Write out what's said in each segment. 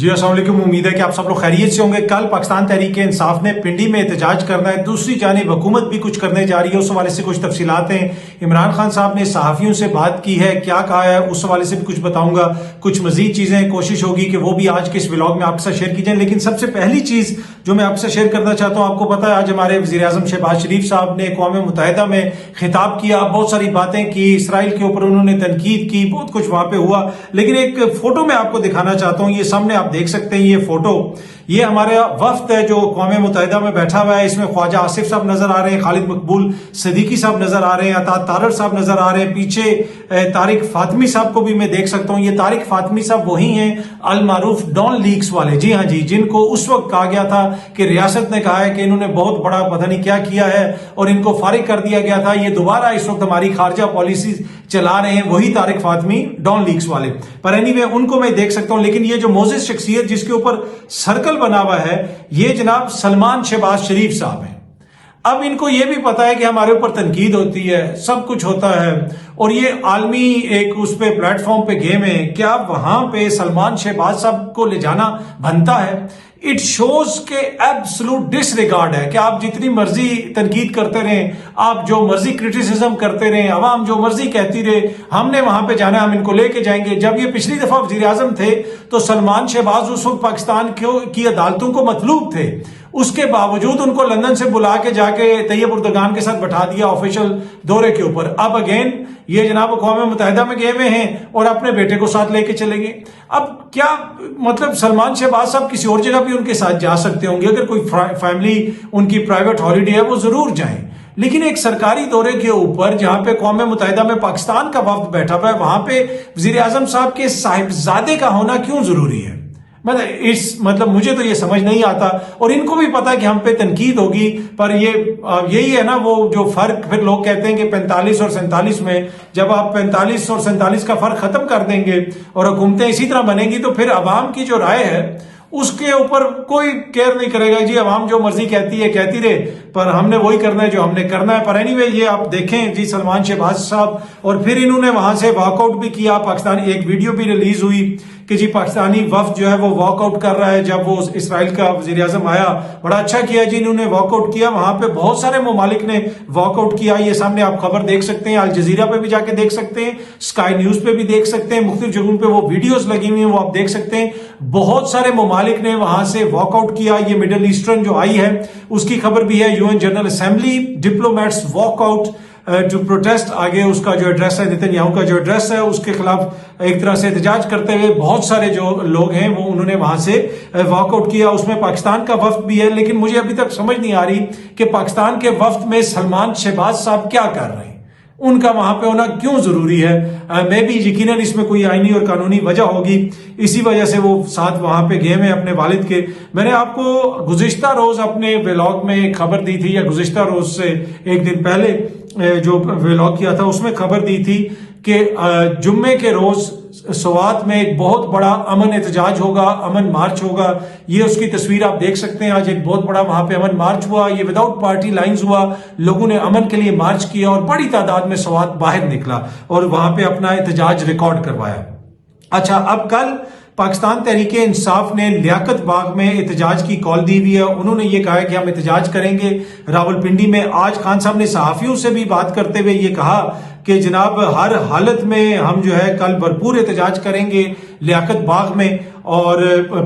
جی السلام علیکم، امید ہے کہ آپ سب لوگ خیریت سے ہوں گے۔ کل پاکستان تحریک انصاف نے پنڈی میں احتجاج کرنا ہے، دوسری جانب حکومت بھی کچھ کرنے جا رہی ہے، اس حوالے سے کچھ تفصیلات ہیں۔ عمران خان صاحب نے صحافیوں سے بات کی ہے، کیا کہا ہے اس حوالے سے بھی کچھ بتاؤں گا۔ کچھ مزید چیزیں کوشش ہوگی کہ وہ بھی آج کے اس ولاگ میں آپ کے ساتھ شیئر کی جائیں، لیکن سب سے پہلی چیز جو میں آپ سے شیئر کرنا چاہتا ہوں، آپ کو پتا ہے آج ہمارے وزیر اعظم شہباز شریف صاحب نے اقوام متحدہ میں خطاب کیا، بہت ساری باتیں کی، اسرائیل کے اوپر انہوں نے تنقید کی، بہت کچھ وہاں پہ ہوا۔ لیکن ایک فوٹو میں آپ کو دکھانا چاہتا ہوں، یہ سامنے آپ دیکھ سکتے ہیں، یہ فوٹو، یہ ہمارا وفد ہے جو اقوام متحدہ میں بیٹھا ہوا ہے۔ اس میں خواجہ آصف صاحب نظر آ رہے ہیں، خالد مقبول صدیقی صاحب نظر آ رہے ہیں، عطا تارڑ صاحب نظر آ رہے ہیں، پیچھے طارق فاطمی صاحب کو بھی میں دیکھ سکتا ہوں۔ یہ طارق فاطمی صاحب وہی ہیں المعروف ڈان لیکس والے، جی ہاں جی، جن کو اس وقت کہا گیا تھا کہ ریاست نے کہا ہے کہ انہوں نے بہت بڑا پتہ نہیں کیا کیا ہے اور ان کو فارغ کر دیا گیا تھا، یہ دوبارہ اس وقت ہماری خارجہ پالیسی چلا رہے ہیں، وہی طارق فاطمی ڈان لیکس والے۔ پر اینی وے ان کو میں دیکھ سکتا ہوں، لیکن یہ جو موزز شخصیت جس کے اوپر سرکل بنا ہوا ہے، یہ جناب سلمان شہباز شریف صاحب ہیں۔ اب ان کو یہ بھی پتا ہے کہ ہمارے اوپر تنقید ہوتی ہے، سب کچھ ہوتا ہے، اور یہ عالمی ایک اس پہ پلیٹ فارم پہ گیم ہے، کیا وہاں پہ سلمان شہباز صاحب کو لے جانا بنتا ہے؟ اٹ شوز کہ ایبسلوٹ ڈس ریگارڈ ہے کہ آپ جتنی مرضی تنقید کرتے رہیں، آپ جو مرضی کرٹیسزم کرتے رہیں، عوام جو مرضی کہتی رہے، ہم نے وہاں پہ جانا ہے، ہم ان کو لے کے جائیں گے۔ جب یہ پچھلی دفعہ وزیر اعظم تھے تو سلمان شہباز اس وقت پاکستان کی عدالتوں کو مطلوب تھے، اس کے باوجود ان کو لندن سے بلا کے جا کے طیب اردگان کے ساتھ بٹھا دیا آفیشل دورے کے اوپر۔ اب اگین یہ جناب اقوام متحدہ میں گئے ہوئے ہیں اور اپنے بیٹے کو ساتھ لے کے چلے گئے۔ اب کیا مطلب سلمان شہباز صاحب کسی اور جگہ بھی ان کے ساتھ جا سکتے ہوں گے، اگر کوئی فیملی ان کی پرائیویٹ ہالیڈے ہے وہ ضرور جائیں، لیکن ایک سرکاری دورے کے اوپر جہاں پہ اقوام متحدہ میں پاکستان کا وفد بیٹھا ہوا ہے، وہاں پہ وزیر اعظم صاحب کے صاحبزادے کا ہونا کیوں ضروری ہے؟ مطلب مجھے تو یہ سمجھ نہیں آتا، اور ان کو بھی پتا ہے کہ ہم پہ تنقید ہوگی، پر یہی ہے نا وہ جو فرق، پھر لوگ کہتے ہیں کہ 45 اور 47 میں جب آپ 45 اور 47 کا فرق ختم کر دیں گے اور حکومتیں اسی طرح بنیں گی تو پھر عوام کی جو رائے ہے اس کے اوپر کوئی کیئر نہیں کرے گا، جی عوام جو مرضی کہتی ہے کہتی رہے، پر ہم نے وہی کرنا ہے جو ہم نے کرنا ہے۔ پر اینی وے یہ آپ دیکھیں جی سلمان شہباز صاحب، اور پھر انہوں نے وہاں سے واک آؤٹ بھی کیا، پاکستانی ایک ویڈیو بھی ریلیز ہوئی کہ جی پاکستانی وفد جو ہے وہ واک آؤٹ کر رہا ہے، جب وہ اسرائیل کا وزیر اعظم آیا، بڑا اچھا کیا جی انہوں نے واک آؤٹ کیا، وہاں پہ بہت سارے ممالک نے واک آؤٹ کیا، یہ سامنے آپ خبر دیکھ سکتے ہیں، الجزیرہ پہ بھی جا کے دیکھ سکتے ہیں، اسکائی نیوز پہ بھی دیکھ سکتے ہیں، مختلف جگہوں پہ وہ ویڈیوز لگی ہوئی ہیں، وہ آپ دیکھ سکتے ہیں، بہت سارے ممالک نے وہاں سے واک آؤٹ کیا۔ یہ مڈل ایسٹرن جو آئی ہے اس کی خبر بھی ہے، UN general assembly diplomats walk out to protest, آگے اس کا جو ایڈریس ہے نیتن یاہو کا جو ایڈریس ہے اس کے خلاف ایک طرح سے احتجاج کرتے ہوئے بہت سارے جو لوگ ہیں وہ انہوں نے وہاں سے واک آؤٹ کیا، اس میں پاکستان کا وفد بھی ہے۔ لیکن مجھے ابھی تک سمجھ نہیں آ رہی کہ پاکستان کے وفد میں سلمان شہباز صاحب کیا کر رہے ہیں، ان کا وہاں پہ ہونا کیوں ضروری ہے؟ میں بھی یقیناً اس میں کوئی آئینی اور قانونی وجہ ہوگی، اسی وجہ سے وہ ساتھ وہاں پہ گئے ہیں اپنے والد کے۔ میں نے آپ کو گزشتہ روز اپنے ولاگ میں ایک خبر دی تھی، یا گزشتہ روز سے ایک دن پہلے جو ولاگ کیا تھا اس میں خبر دی تھی کہ جمعے کے روز سوات میں ایک بہت بڑا امن احتجاج ہوگا، امن مارچ ہوگا۔ یہ اس کی تصویر آپ دیکھ سکتے ہیں، آج ایک بہت بڑا وہاں پہ امن مارچ ہوا، یہ وداؤٹ پارٹی لائنز ہوا، لوگوں نے امن کے لیے مارچ کیا اور بڑی تعداد میں سوات باہر نکلا اور وہاں پہ اپنا احتجاج ریکارڈ کروایا۔ اچھا، اب کل پاکستان تحریک انصاف نے لیاقت باغ میں احتجاج کی کال دی ہوئی ہے، انہوں نے یہ کہا ہے کہ ہم احتجاج کریں گے راولپنڈی میں۔ آج خان صاحب نے صحافیوں سے بھی بات کرتے ہوئے یہ کہا کہ جناب ہر حالت میں ہم جو ہے کل بھرپور احتجاج کریں گے لیاقت باغ میں اور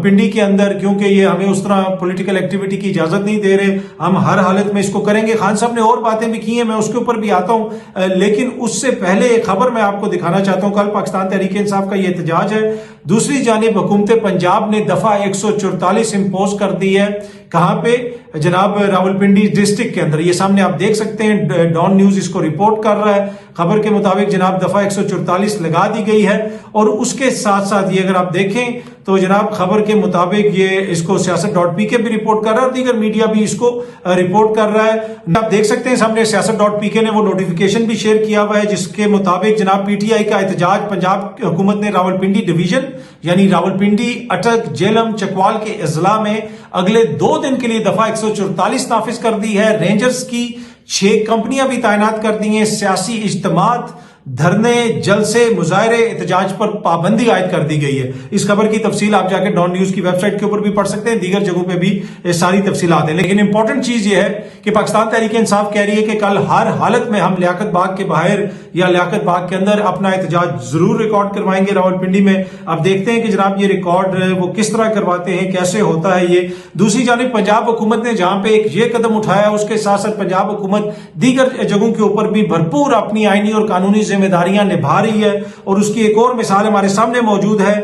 پنڈی کے اندر، کیونکہ یہ ہمیں اس طرح پولیٹیکل ایکٹیویٹی کی اجازت نہیں دے رہے، ہم ہر حالت میں اس کو کریں گے۔ خان صاحب نے اور باتیں بھی کی ہیں، میں اس کے اوپر بھی آتا ہوں، لیکن اس سے پہلے ایک خبر میں آپ کو دکھانا چاہتا ہوں۔ کل پاکستان تحریک انصاف کا یہ احتجاج ہے، دوسری جانب حکومت پنجاب نے دفعہ 144 امپوز کر دی ہے، کہاں پہ جناب راولپنڈی ڈسٹرکٹ کے اندر، یہ سامنے آپ دیکھ سکتے ہیں، ڈان نیوز اس کو رپورٹ کر رہا ہے، خبر کے مطابق جناب دفعہ 144 لگا دی گئی ہے، اور اس کے ساتھ ساتھ یہ اگر آپ دیکھیں تو جناب خبر کے مطابق یہ اس کو سیاست.pk بھی رپورٹ کر رہا ہے اور دیگر میڈیا بھی اس کو رپورٹ کر رہا ہے۔ آپ دیکھ سکتے ہیں سامنے سیاست.pk نے وہ نوٹیفیکیشن بھی شیئر کیا ہوا ہے جس کے مطابق جناب PTI کا احتجاج، پنجاب حکومت نے راولپنڈی ڈویژن یعنی راولپنڈی، اٹک، جیلم، چکوال کے اضلاع میں اگلے 2 دن کے لیے دفعہ 144 نافذ کر دی ہے۔ رینجرز کی 6 کمپنیاں بھی تعینات کر دی ہیں، سیاسی اجتماعات دھرنے، جلسے، مظاہرے، احتجاج پر پابندی عائد کر دی گئی ہے۔ اس خبر کی تفصیل آپ جا کے ڈان نیوز کی ویب سائٹ کے اوپر بھی پڑھ سکتے ہیں، دیگر جگہوں پہ بھی ساری تفصیلات ہیں۔ لیکن امپورٹنٹ چیز یہ ہے کہ پاکستان تحریک انصاف کہہ رہی ہے کہ کل ہر حالت میں ہم لیاقت باغ کے باہر یا لیاقت باغ کے اندر اپنا احتجاج ضرور ریکارڈ کروائیں گے راولپنڈی میں۔ اب دیکھتے ہیں کہ جناب یہ ریکارڈ وہ کس طرح کرواتے ہیں، کیسے ہوتا ہے یہ۔ دوسری جانب پنجاب حکومت نے جہاں پہ ایک یہ قدم اٹھایا، اس کے ساتھ ساتھ پنجاب حکومت دیگر جگہوں کے اوپر بھی بھرپور اپنی آئینی اور قانونی ذمہ داریاں نبھا رہی ہے، اور اس کی ایک اور مثال ہمارے سامنے موجود ہے۔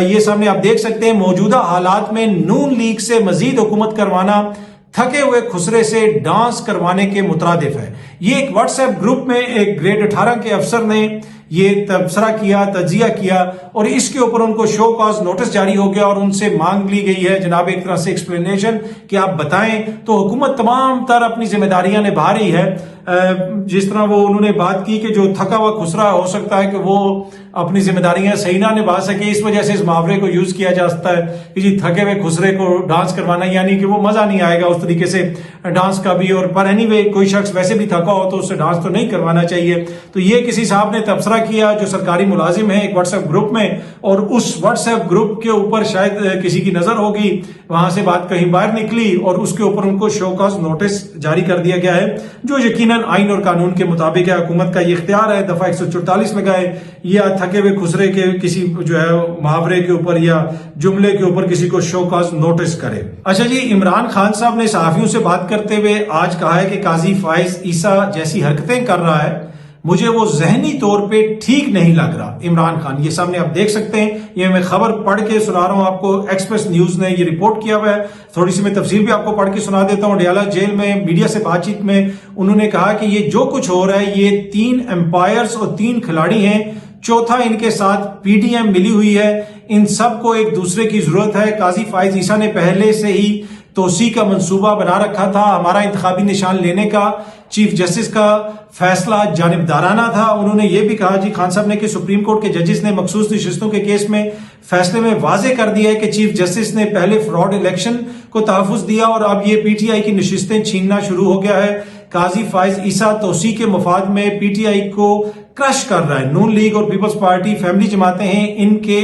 یہ سامنے آپ دیکھ سکتے ہیں، موجودہ حالات میں نون لیگ سے مزید حکومت کروانا تھکے ہوئے خسرے سے ڈانس کروانے کے مترادف ہے۔ یہ ایک واٹس ایپ گروپ میں ایک گریڈ 18 کے افسر نے یہ تبصرہ کیا، تجزیہ کیا، اور اس کے اوپر ان کو شو کاز نوٹس جاری ہو گیا اور ان سے مانگ لی گئی ہے جناب ایک طرح سے ایکسپلینیشن کہ آپ بتائیں۔ تو حکومت تمام تر اپنی ذمہ داریاں نبھا رہی ہے۔ جس طرح وہ انہوں نے بات کی کہ جو تھکا ہوا خسرا ہو سکتا ہے کہ وہ اپنی ذمہ داریاں صحیح نہ نبھا سکے، اس وجہ سے اس محاورے کو یوز کیا جا سکتا ہے کہ جی تھکے ہوئے خسرے کو ڈانس کروانا، یعنی کہ وہ مزہ نہیں آئے گا اس طریقے سے ڈانس کا بھی۔ اور پر اینی وے کوئی شخص ویسے بھی تھکا ہو تو اس سے ڈانس تو نہیں کروانا چاہیے۔ تو یہ کسی صاحب نے تبصرہ کیا جو سرکاری ملازم ہے ایک واٹس ایپ گروپ میں، اور اس واٹس ایپ گروپ کے اوپر شاید کسی کی نظر ہوگی، وہاں سے بات کہیں باہر نکلی اور اس کے اوپر ان کو شو کاز نوٹس جاری کر دیا گیا ہے، جو یقیناً آئین اور قانون کے مطابق ہے۔ حکومت کا یہ اختیار ہے، دفعہ 144 لگائے یا تھکے ہوئے خسرے کے کسی جو ہے محاورے کے اوپر یا جملے کے اوپر کسی کو شو کاز نوٹس کرے۔ اچھا جی، عمران خان صاحب نے صحافیوں سے بات کرتے ہوئے آج کہا ہے کہ قاضی فائز عیسیٰ جیسی حرکتیں کر رہا ہے، مجھے وہ ذہنی طور پہ ٹھیک نہیں لگ رہا۔ عمران خان، یہ سامنے آپ دیکھ سکتے ہیں، یہ میں خبر پڑھ کے سنا رہا ہوں آپ کو، ایکسپریس نیوز نے یہ رپورٹ کیا ہوا ہے۔ تھوڑی سی میں تفصیل بھی آپ کو پڑھ کے سنا دیتا ہوں۔ ڈیالہ جیل میں میڈیا سے بات چیت میں انہوں نے کہا کہ یہ جو کچھ ہو رہا ہے یہ 3 امپائرز اور 3 کھلاڑی ہیں، چوتھا ان کے ساتھ پی ڈی ایم ملی ہوئی ہے، ان سب کو ایک دوسرے کی ضرورت ہے۔ قاضی فائز عیسیٰ نے پہلے سے ہی توسیع کا منصوبہ بنا رکھا تھا، ہمارا انتخابی نشان لینے کا چیف جسٹس کا فیصلہ جانبدارانہ تھا۔ انہوں نے یہ بھی کہا جی خان صاحب نے کہ سپریم کورٹ کے ججز نے مخصوص نشستوں کے کیس میں فیصلے میں واضح کر دیا ہے کہ چیف جسٹس نے پہلے فراڈ الیکشن کو تحفظ دیا اور اب یہ پی ٹی آئی کی نشستیں چھیننا شروع ہو گیا ہے۔ قاضی فائز عیسیٰ توسیع کے مفاد میں پی ٹی آئی کو کرش کر رہا ہے۔ نون لیگ اور پیپلز پارٹی فیملی جماعتیں ہیں، ان کے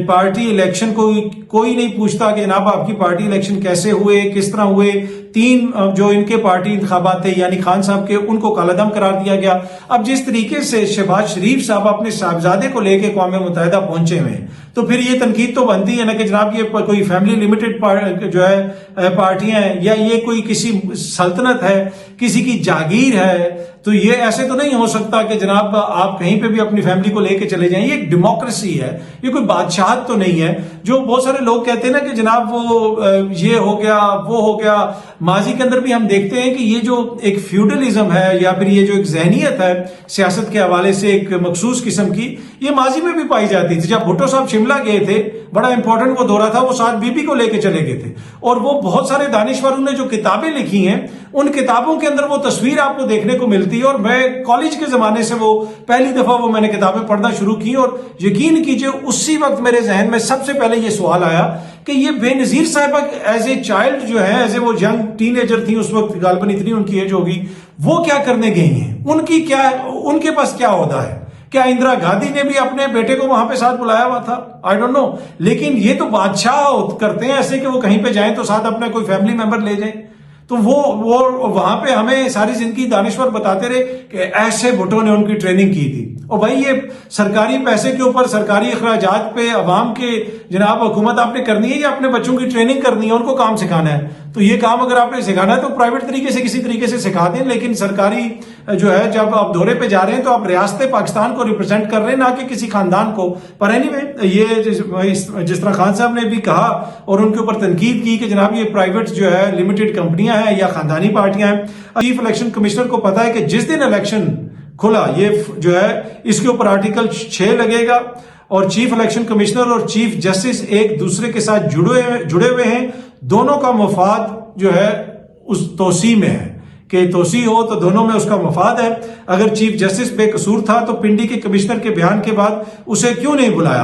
پارٹی الیکشن کو کوئی نہیں پوچھتا کہ جناب آپ کی پارٹی الیکشن کیسے ہوئے، کس طرح ہوئے۔ 3 جو ان کے پارٹی انتخابات تھے یعنی خان صاحب کے، ان کو کالعدم قرار دیا گیا۔ اب جس طریقے سے شہباز شریف صاحب اپنے صاحبزادے کو لے کے اقوام متحدہ پہنچے ہوئے ہیں، تو پھر یہ تنقید تو بنتی ہے نا کہ جناب یہ کوئی فیملی لمیٹڈ جو ہے پارٹیاں ہیں، یا یہ کوئی کسی سلطنت ہے، کسی کی جاگیر ہے۔ تو یہ ایسے تو نہیں ہو سکتا کہ جناب آپ کہیں پہ بھی اپنی فیملی کو لے کے چلے جائیں۔ یہ ایک ڈیموکریسی ہے، یہ کوئی بادشاہت تو نہیں ہے۔ جو بہت سارے لوگ کہتے ہیں نا کہ جناب وہ یہ ہو گیا وہ ہو گیا، ماضی کے اندر بھی ہم دیکھتے ہیں کہ یہ جو ایک فیوڈلزم ہے یا پھر یہ جو ایک ذہنیت ہے سیاست کے حوالے سے ایک مخصوص قسم کی، یہ ماضی میں بھی پائی جاتی تھی۔ جب بھٹو صاحب شملہ گئے تھے، بڑا امپورٹنٹ وہ دورہ تھا، وہ ساتھ بی بی کو لے کے چلے گئے تھے، اور وہ بہت سارے دانشوروں نے جو کتابیں لکھی ہیں ان کتابوں کے اندر وہ تصویر آپ کو دیکھنے کو ملتی ہے۔ اور میں کالج کے زمانے سے وہ پہلی دفعہ وہ میں نے کتابیں پڑھنا شروع کی، اور یقین کیجئے اسی وقت میرے ذہن میں سب سے پہلے یہ سوال آیا کہ یہ بے نظیر صاحبہ ایز اے چائلڈ جو ہے، ایز اے وہ ینگ ٹین ایجر تھی اس وقت، غالباً اتنی ان کی ایج ہوگی، وہ کیا کرنے گئی ہیں، ان کے پاس کیا عہدہ ہے؟ کیا اندرا گاندھی نے بھی اپنے بیٹے کو وہاں پہ ساتھ بلایا ہوا تھا؟ I don't know. لیکن یہ تو بادشاہ کرتے ہیں ایسے کہ وہ کہیں پہ جائیں تو ساتھ اپنا کوئی فیملی ممبر لے جائیں۔ تو وہ وہاں پہ ہمیں ساری زندگی دانشور بتاتے رہے کہ ایسے بھٹو نے ان کی ٹریننگ کی تھی۔ اور بھائی یہ سرکاری پیسے کے اوپر، سرکاری اخراجات پہ عوام کے جناب حکومت آپ نے کرنی ہے یا اپنے بچوں کی ٹریننگ کرنی ہے، ان کو کام سکھانا ہے؟ تو یہ کام اگر آپ نے سکھانا ہے تو پرائیویٹ طریقے سے کسی طریقے سے سکھا دیں، لیکن سرکاری جو ہے جب آپ دورے پہ جا رہے ہیں تو آپ ریاست پاکستان کو ریپرزینٹ کر رہے ہیں، نہ کہ کسی خاندان کو۔ پر اینی وے یہ جس طرح خان صاحب نے بھی کہا اور ان کے اوپر تنقید کی کہ جناب یہ پرائیویٹ جو ہے لمیٹڈ کمپنیاں ہیں یا خاندانی پارٹیاں ہیں۔ چیف الیکشن کمشنر کو پتا ہے کہ جس دن الیکشن کھلا یہ جو ہے اس کے اوپر آرٹیکل 6 لگے گا، اور چیف الیکشن کمشنر اور چیف جسٹس ایک دوسرے کے ساتھ جڑے ہوئے ہیں، دونوں کا مفاد جو ہے اس توسیع میں ہے کہ توسیع ہو تو دونوں میں اس کا مفاد ہے۔ اگر چیف جسٹس بے قصور تھا تو پنڈی کے کمشنر کے بیان کے بعد اسے کیوں نہیں بلایا؟